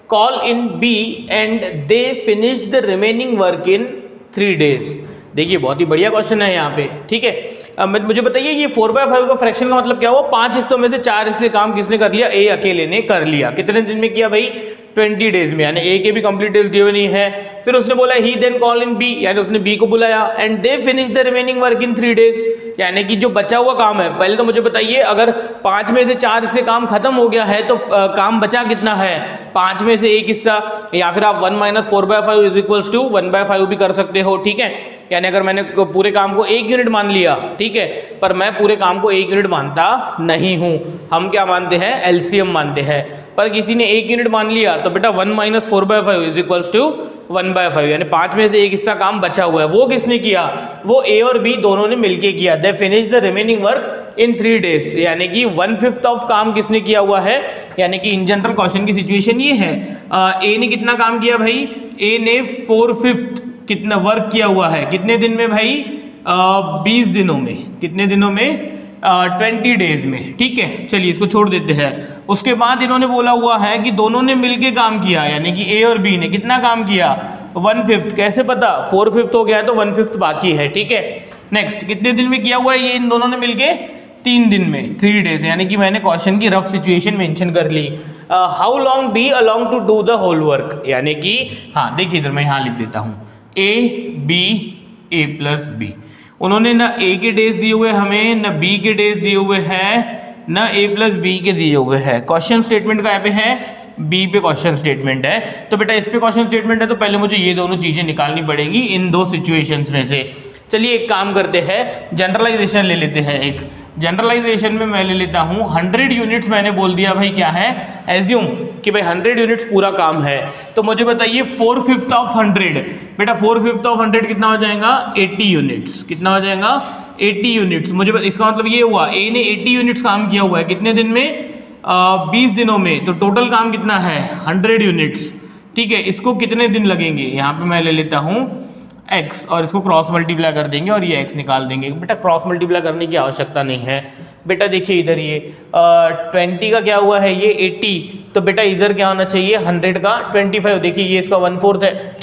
call in B and they finish the remaining work in 3 days. देखिए बहुत ही बढ़िया क्वेश्चन है यहाँ पे, ठीक है। मुझे बताइए ये 4/5 का फ्रैक्शन का मतलब क्या हुआ, 5 हिस्सों में से 4 हिस्से काम किसने कर लिया, ए अकेले ने कर लिया। कितने दिन में किया भाई 20 डेज में, यानी ए के भी कंप्लीट डेज दिए हुए नहीं है। फिर उसने बोला ही देन कॉल इन बी, यानी उसने बी को बुलाया, and they finish the remaining work in 3 days, यानी कि जो बचा हुआ काम है। पहले तो मुझे बताइए, अगर 5 में से 4 हिस्से काम खत्म हो गया है तो काम बचा कितना है, 5 में से 1 हिस्सा, या फिर आप 1 - 4/5 इज इक्वल्स टू 1/5 भी कर सकते हो, ठीक है। यानी अगर मैंने पूरे काम को 1 यूनिट मान लिया, ठीक है, पर मैं पूरे काम को 1 यूनिट मानता नहीं हूं, हम क्या मानते हैं, एलसीएम मानते हैं। पर किसी ने 1 यूनिट मान लिया तो बेटा 1 - 4/5 इज इक्वल्स टू 1/5, यानी 5 में से 1 हिस्सा काम बचा हुआ है। वो किसने किया, वो ए और बी दोनों ने मिलके किया। दे finish the remaining work in 3 days, यानी कि 1/5 ऑफ काम किसने किया हुआ है, यानी कि इन जनरल क्वेश्चन की सिचुएशन ये है। ए ने कितना काम किया भाई, ए ने 4/5 कितना वर्क किया हुआ है, कितने दिन में भाई 20 दिनों में, कितने दिनों में 20 डेज में, ठीक है। चलिए इसको छोड़ देते हैं। उसके बाद इन्होंने बोला हुआ है कि दोनों ने मिलके काम किया, यानी कि ए और बी ने कितना काम किया 1/5। कैसे पता, 4/5 हो गया तो 1/5 बाकी है, ठीक है। नेक्स्ट, कितने दिन में किया हुआ है ये इन दोनों ने मिलके 3 दिन में, 3 डेज, यानी कि मैंने क्वेश्चन की रफ सिचुएशन मेंशन कर ली। How long B along to do the whole work, यानी कि हाँ देखिए इधर मैं यहाँ लिख देता हूँ A B A + B। उन्होंने ना A के डेज दिए हुए हमें, ना B के डेज दिए हुए हैं, ना A + B के दिए हुए हैं। क्वेश्चन स्टेटमेंट का यहाँ पे है, B पे क्वेश्चन स्टेटमेंट है, तो बेटा इस पे क्वेश्चन स्टेटमेंट है तो पहले मुझे ये दोनों चीजें निकालनी पड़ेंगी इन दो सिचुएशंस में से। चलिए एक काम करते हैं, जनरलाइजेशन ले लेते हैं। एक जनरलाइजेशन में मैं ले लेता हूँ 100 यूनिट्स, मैंने बोल दिया भाई क्या है, एज्यूम कि भाई 100 यूनिट्स पूरा काम है। तो मुझे बताइए 4/5 ऑफ 100, बेटा 4/5 ऑफ 100 कितना हो जाएगा 80 यूनिट्स, कितना हो जाएगा 80 यूनिट्स। मुझे इसका मतलब ये हुआ ए ने 80 यूनिट्स काम किया हुआ है, कितने दिन में 20 दिनों में, तो टोटल काम कितना है 100 यूनिट्स, ठीक है। इसको कितने दिन लगेंगे, यहाँ पे मैं ले लेता हूँ x और इसको क्रॉस मल्टीप्लाई कर देंगे और ये x निकाल देंगे। बेटा क्रॉस मल्टीप्लाई करने की आवश्यकता नहीं है। बेटा देखिए इधर ये 20 का क्या हुआ है, ये 80, तो बेटा इधर क्या होना चाहिए 100 का 25। देखिए ये इसका 1/4 है।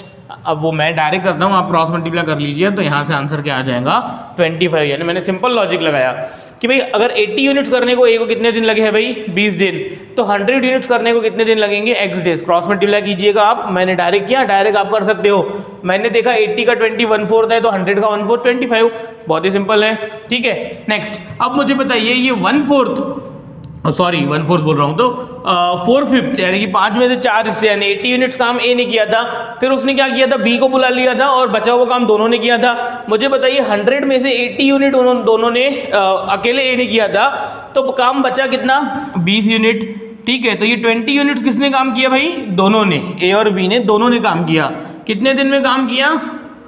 अब वो मैं डायरेक्ट करता हूँ, आप क्रॉस मल्टीप्लाई कर लीजिए, तो यहाँ से आंसर क्या आ जाएगा 25। यानी मैंने सिंपल लॉजिक लगाया कि भाई अगर 80 यूनिट्स करने को ए को कितने दिन लगे हैं भाई 20 दिन, तो 100 यूनिट्स करने को कितने दिन लगेंगे x डेज। क्रॉस मल्टीप्लाई कीजिएगा आप, मैंने डायरेक्ट किया, डायरेक्ट आप कर सकते हो। मैंने देखा 80 का 20 1/4 है, तो 100 का 1/4 25। बहुत ही सिंपल है, ठीक है। नेक्स्ट अब मुझे बताइए ये 1/4 सॉरी 1/4 बोल रहा हूँ, तो 4/5 यानी कि 5 में से 4 हिस्से, यानी 80 यूनिट्स काम ए ने किया था, फिर उसने क्या किया था बी को बुला लिया था और बचा हुआ काम दोनों ने किया था। मुझे बताइए 100 में से 80 यूनिट दोनों ने अकेले ए ने किया था, तो काम बचा कितना 20 यूनिट, ठीक है। तो ये 20 यूनिट्स किसने काम किया भाई, दोनों ने, ए और बी ने दोनों ने काम किया। कितने दिन में काम किया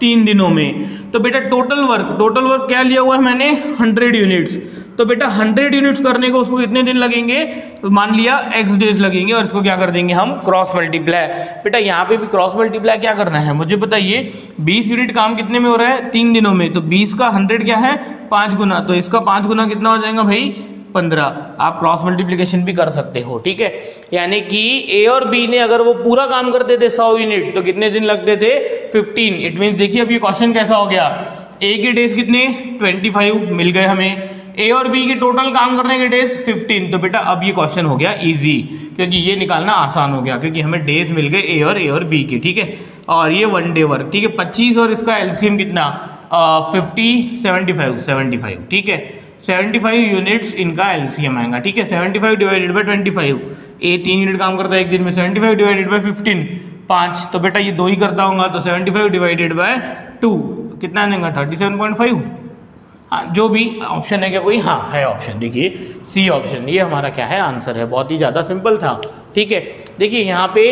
3 दिनों में। तो बेटा टोटल वर्क क्या लिया हुआ है मैंने 100 यूनिट्स, तो बेटा 100 यूनिट्स करने को उसको कितने दिन लगेंगे, तो मान लिया x डेज लगेंगे और इसको क्या कर देंगे हम क्रॉस मल्टीप्लाई। बेटा यहाँ पे भी क्रॉस मल्टीप्लाई क्या करना है मुझे बताइए, 20 यूनिट काम कितने में हो रहा है 3 दिनों में, तो 20 का 100 क्या है 5 गुना, तो इसका 5 गुना कितना हो जाएगा भाई 15। आप क्रॉस मल्टीप्लिकेशन भी कर सकते हो, ठीक है। यानी कि ए और बी ने अगर वो पूरा काम करते थे 100 यूनिट, तो कितने दिन लगते थे 15। इट मीन्स देखिए अब ये क्वेश्चन कैसा हो गया, ए के डेज कितने 25 मिल गए हमें, ए और बी के टोटल काम करने के डेज 15। तो बेटा अब ये क्वेश्चन हो गया इजी, क्योंकि ये निकालना आसान हो गया, क्योंकि हमें डेज मिल गए ए और बी के, ठीक है। और ये 1 डे वर्क, ठीक है। 25 और इसका एलसीएम कितना 50 75, ठीक है। 75 यूनिट्स इनका एलसीएम आएगा, ठीक है। 75 डिवाइडेड बाय 25, ए 3 यूनिट काम करता है एक दिन में, 75 डिवाइडेड बाय 15 5, तो बेटा ये 2 ही करता हूँ, तो 75 डिवाइडेड बाय 2 कितना देगा 37.5। हाँ जो भी ऑप्शन है क्या कोई, हाँ है ऑप्शन, देखिए सी ऑप्शन, ये हमारा क्या है आंसर है। बहुत ही ज़्यादा सिंपल था, ठीक है। देखिए यहाँ पे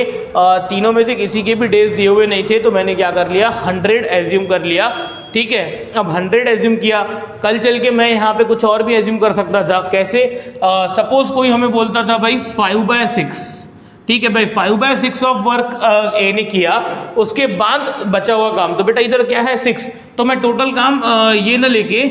तीनों में से किसी के भी डेज दिए हुए नहीं थे, तो मैंने क्या कर लिया 100 एज्यूम कर लिया, ठीक है। अब 100 एज्यूम किया, कल चल के मैं यहाँ पे कुछ और भी एज्यूम कर सकता था। कैसे, सपोज कोई हमें बोलता था भाई 5/6, ठीक है भाई 5/6 ऑफ वर्क ए ने किया, उसके बाद बचा हुआ काम, तो बेटा इधर क्या है 6, तो मैं टोटल काम ये ना लेके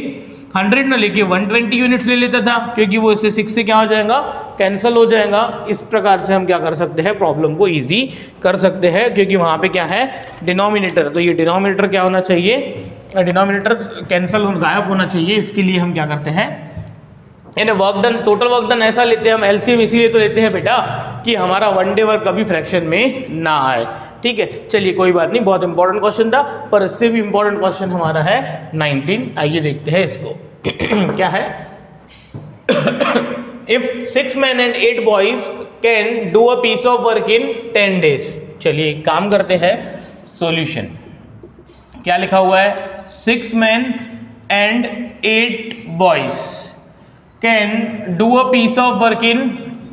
100 ना लेके 120 यूनिट्स ले लेता था, क्योंकि वो इससे 6 से क्या हो जाएगा कैंसिल हो जाएगा। इस प्रकार से हम क्या कर सकते हैं प्रॉब्लम को इजी कर सकते हैं, क्योंकि वहाँ पे क्या है डिनोमिनेटर, तो ये डिनोमिनेटर क्या होना चाहिए, डिनोमिनेटर कैंसिल गायब होना चाहिए। इसके लिए हम क्या करते हैं, यानी work done, total work done ऐसा लेते हैं हम, एलसीएम इसीलिए तो लेते हैं बेटा कि हमारा 1 डे वर्क कभी फ्रैक्शन में ना आए, ठीक है। चलिए कोई बात नहीं, बहुत इंपॉर्टेंट क्वेश्चन था, पर इससे भी इंपॉर्टेंट क्वेश्चन हमारा है 19। आइए देखते हैं इसको क्या है। If 6 men and 8 boys can do a piece of work in 10 days। चलिए एक काम करते हैं, सॉल्यूशन क्या लिखा हुआ है, 6 men and 8 boys can do a piece of work in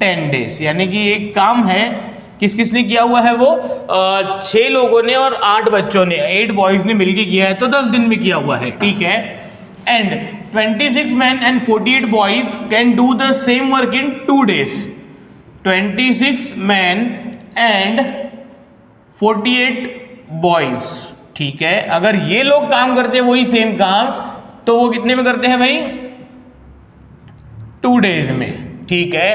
10 days। यानी कि एक काम है, किस किसने किया हुआ है वो 6 लोगों ने और 8 बच्चों ने, 8 बॉयज ने मिलके किया है, तो 10 दिन में किया हुआ है, ठीक है। And 26 men and 48 boys can do the same work in 2 days। 26 men and 48 boys, ठीक है। अगर ये लोग काम करते हैं वही सेम काम, तो वो कितने में करते हैं भाई 2 days में, ठीक है।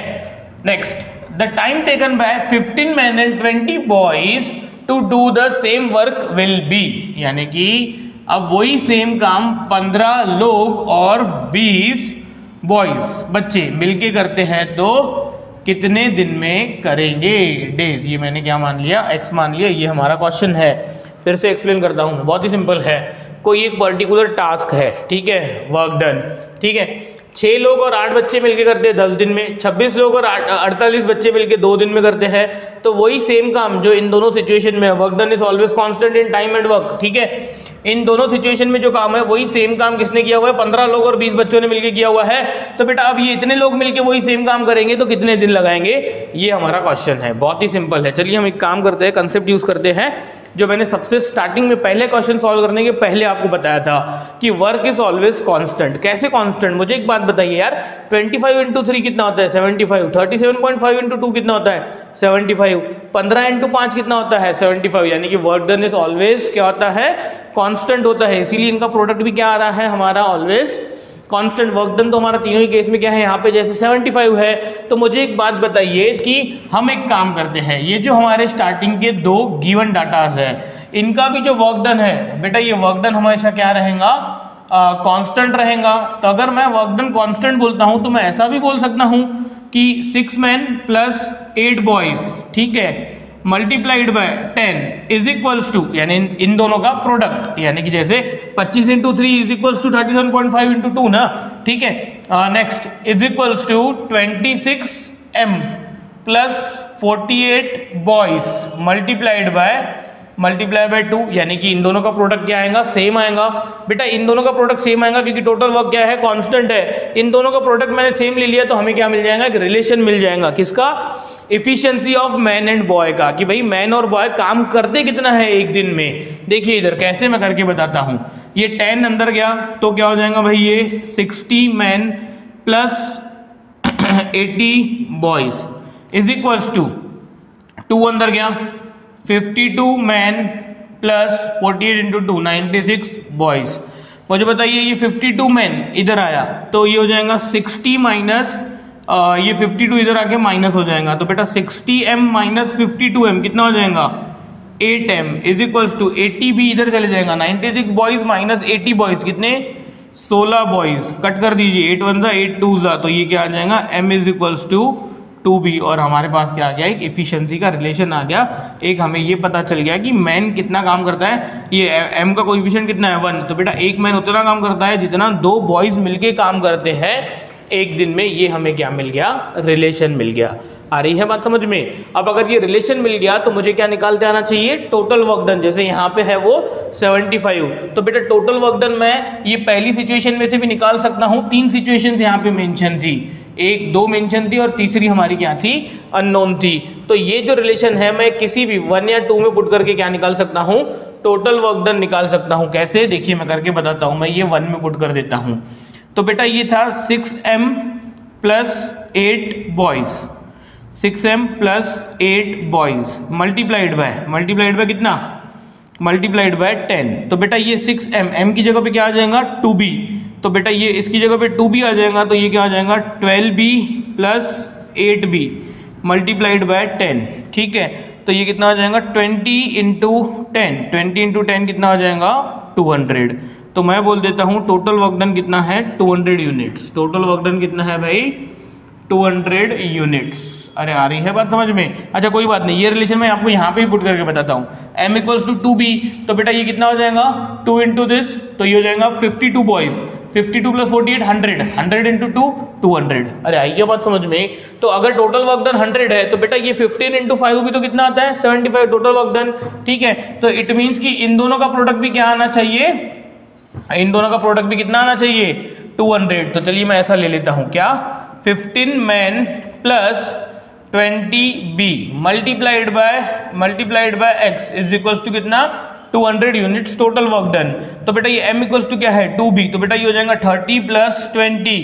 Next, the time taken by 15 men and 20 boys to do the same work will be. यानी कि अब वही सेम काम 15 लोग और 20 बॉयज बच्चे मिलके करते हैं, तो कितने दिन में करेंगे डेज। ये मैंने क्या मान लिया x मान लिया, ये हमारा क्वेश्चन है। फिर से एक्सप्लेन करता हूँ, बहुत ही सिंपल है। कोई एक पर्टिकुलर टास्क है, ठीक है, वर्क डन, ठीक है। 6 लोग और 8 बच्चे मिलके करते हैं 10 दिन में, 26 लोग और 48 बच्चे मिलके 2 दिन में करते हैं, तो वही सेम काम जो इन दोनों सिचुएशन में, work done is always constant in time and work, ठीक है। इन दोनों सिचुएशन में जो काम है वही सेम काम किसने किया हुआ है, 15 लोग और 20 बच्चों ने मिलके किया हुआ है। तो बेटा अब ये इतने लोग मिलके वही सेम काम करेंगे तो कितने दिन लगाएंगे, ये हमारा क्वेश्चन है। बहुत ही सिंपल है। चलिए हम एक काम करते हैं, कंसेप्ट यूज करते हैं। जो मैंने सबसे स्टार्टिंग में पहले क्वेश्चन सॉल्व करने के पहले आपको बताया था कि वर्क इज ऑलवेज कांस्टेंट। कैसे कांस्टेंट? मुझे एक बात बताइए यार, 25 इंटू 3 कितना होता है? 75। 37.5 इंटू 2 कितना होता है? 75। 15 इंटू 5 कितना होता है? 75। यानी कि वर्क डन इज ऑलवेज क्या होता है? कांस्टेंट होता है। इसीलिए इनका प्रोडक्ट भी क्या आ रहा है हमारा? Always constant. वर्क डन तो हमारा तीनों ही केस में क्या है? यहाँ पे जैसे 75 है। तो मुझे एक बात बताइए कि हम एक काम करते हैं, ये जो हमारे स्टार्टिंग के दो गिवन डाटाज है, इनका भी जो वर्क डन है बेटा, ये वर्क डन हमेशा क्या रहेगा? कांस्टेंट रहेगा। तो अगर मैं वर्क डन कांस्टेंट बोलता हूं तो मैं ऐसा भी बोल सकता हूं कि 6 men प्लस 8 बॉयज, ठीक है, multiplied by 10 is equals to, यानी इन दोनों का प्रोडक्ट, यानी कि जैसे 25 into 3 is equals to 37.5 into 2 ना, ठीक है। Next is equals to 26 m plus 48 boys multiply by 2, यानी कि इन दोनों का प्रोडक्ट क्या आएगा? सेम आएगा। बेटा इन दोनों का प्रोडक्ट सेम आएगा क्योंकि टोटल वर्क क्या है? कांस्टेंट है। इन दोनों का प्रोडक्ट मैंने सेम ले लिया तो हमें क्या मिल जाएगा? एक रिलेशन मिल जाएगा। किसका? Efficiency of man and boy का, कि भाई मैन और बॉय काम करते कितना है एक दिन में। देखिए इधर कैसे मैं करके बताता हूं। ये 10 अंदर गया तो क्या हो जाएगा भाई? ये 60 man plus 80 boys is equals to 2 अंदर गया 52 मैन प्लस 48 इंटू 2 96 बॉयज। मुझे बताइए ये 52 मैन इधर आया तो ये हो जाएगा 60 माइनस ये 52 इधर आके माइनस हो जाएगा। तो बेटा 60m माइनस 52m कितना हो जाएगा? 8m इज इक्वल्स टू 80 भी इधर चले जाएगा। 96 बॉयज माइनस 80 बॉयज कितने? 16 बॉयज। कट कर दीजिए 8 1 8 2 तो ये क्या आ जाएगा? m is equals to 2b। और हमारे पास क्या आ गया? एक एफिशिएंसी का रिलेशन आ गया। एक हमें ये पता चल गया कि मैन कितना काम करता है, ये m का कोएफिशिएंट कितना है? 1। तो बेटा एक मैन उतना काम करता है जितना 2 बॉयज मिलके काम करते हैं एक दिन में। ये हमें क्या मिल गया? रिलेशन मिल गया। आ रही है बात समझ में? अब अगर ये रिलेशन मिल गया तो मुझे क्या निकालते आना चाहिए? Total work done. जैसे यहाँ पे है वो 75, तो बेटा टोटल वर्क डन मैं ये पहली सिचुएशन में से भी निकाल सकता हूँ। 3 सिचुएशंस यहाँ पे मेंशन थी, 1 2 मेंशन थी और तीसरी हमारी क्या थी? अननोन थी। तो ये जो रिलेशन है मैं किसी भी 1 या 2 में पुट करके क्या निकाल सकता हूँ? टोटल वर्क डन निकाल सकता हूँ। कैसे? देखिए मैं करके बताता हूँ। मैं ये 1 में पुट कर देता हूँ। तो बेटा ये था 6m plus 8 boys, 6m plus 8 boys multiplied by कितना? Multiplied by 10। तो बेटा ये 6m, m की जगह पे क्या आ जाएगा? 2b। तो बेटा ये इसकी जगह पे 2b आ जाएगा तो ये क्या आ जाएगा? 12b plus 8b multiplied by 10, ठीक है। तो ये कितना आ जाएगा? 20 इंटू 10, 20 इंटू 10 कितना आ जाएगा? 200। तो मैं बोल देता हूं टोटल वर्क डन कितना है? 200 यूनिट्स। टोटल वर्क डन कितना है भाई? 200 यूनिट्स। अरे आ रही है बात समझ में? अच्छा कोई बात नहीं, ये रिलेशन मैं आपको यहाँ पे ही पुट करके बताता हूँ। m इक्वल्स टू 2b, तो बेटा ये कितना हो जाएगा? 2 इंटू दिस, तो ये हो जाएगा 52 बॉयज, 52 प्लस 48 100, 100 इंटू 2 200। अरे आई क्या बात समझ में? तो अगर टोटल वर्क डन 100 है तो बेटा ये 15 इंटू 5 भी तो कितना आता है? 75 टोटल वर्क डन, ठीक है। तो इट मीन्स कि इन दोनों का प्रोडक्ट भी क्या आना चाहिए? इन दोनों का प्रोडक्ट भी कितना आना चाहिए? 200। तो चलिए मैं ऐसा ले लेता हूं, क्या? 15 man plus 20b multiplied by x is equals to कितना? 200 यूनिट्स टोटल वर्क डन। तो बेटा ये m इक्वल्स टू क्या है? 2b। तो बेटा ये हो जाएगा 30 plus 20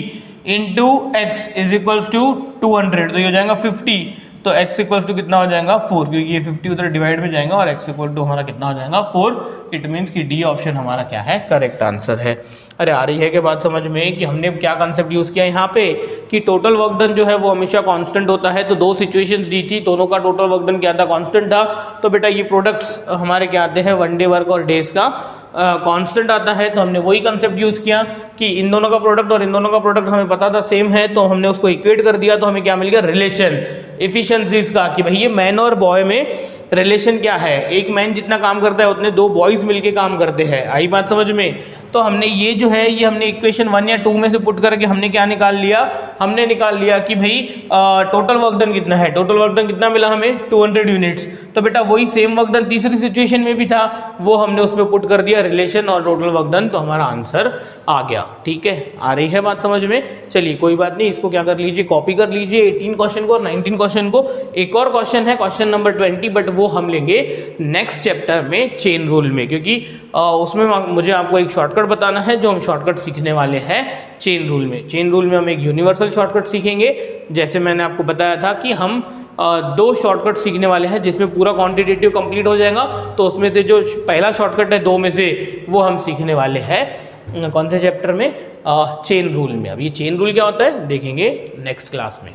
into X is equals to 200, तो ये हो जाएगा 50। तो x इक्वल्स टू कितना हो जाएगा? 4, क्योंकि ये 50 उधर डिवाइड में जाएगा और x इक्वल टू हमारा कितना हो जाएगा? 4। इट मीन्स कि डी ऑप्शन हमारा क्या है? करेक्ट आंसर है। अरे आ रही है कि बात समझ में कि हमने क्या कंसेप्ट यूज किया यहाँ पे कि टोटल वर्क डन जो है वो हमेशा कांस्टेंट होता है। तो 2 सिचुएशंस दी थी, दोनों का टोटल वर्क डन क्या था? कांस्टेंट था। तो बेटा ये प्रोडक्ट्स हमारे क्या आते हैं? 1 डे वर्क और डेज का कांस्टेंट आता है। तो हमने वही कंसेप्ट यूज किया कि इन दोनों का प्रोडक्ट और इन दोनों का प्रोडक्ट हमें पता था सेम है, तो हमने उसको इक्वेट कर दिया। तो हमें क्या मिल गया? रिलेशन एफिशिएंसीज का, कि भाई ये मैन और बॉय में रिलेशन क्या है? एक मैन जितना काम करता है उतने 2 बॉयज मिलके काम करते हैं। आई बात समझ में? तो हमने ये जो है ये हमने इक्वेशन 1 या 2 में से पुट करके हमने क्या निकाल लिया? हमने निकाल लिया कि भाई टोटल वर्क डन कितना है? टोटल वर्क डन कितना मिला हमें? 200 यूनिट्स। तो बेटा वही सेम वर्क डन तीसरी सिचुएशन में भी था, वो हमने उसमें पुट कर दिया रिलेशन और टोटल वर्क डन, तो हमारा आंसर आ गया। ठीक है, आ रही है बात समझ में? चलिए कोई बात नहीं, इसको क्या कर लीजिए? कॉपी कर लीजिए 18 क्वेश्चन को और 19 क्वेश्चन को। एक और क्वेश्चन है क्वेश्चन नंबर 20, बट वो हम लेंगे नेक्स्ट चैप्टर में चेन रूल में, क्योंकि उसमें मुझे आपको एक शॉर्टकट बताना है जो हम शॉर्टकट सीखने वाले हैं चेन रूल में। चेन रूल में हम एक यूनिवर्सल शॉर्टकट सीखेंगे, जैसे मैंने आपको बताया था कि हम 2 शॉर्टकट सीखने वाले हैं जिसमें पूरा क्वांटिटेटिव कंप्लीट हो जाएगा। तो उसमें से जो पहला शॉर्टकट है 2 में से वो हम सीखने वाले हैं कौन से चैप्टर में, चेन रूल में। अब ये चेन रूल क्या होता है देखेंगे नेक्स्ट क्लास में।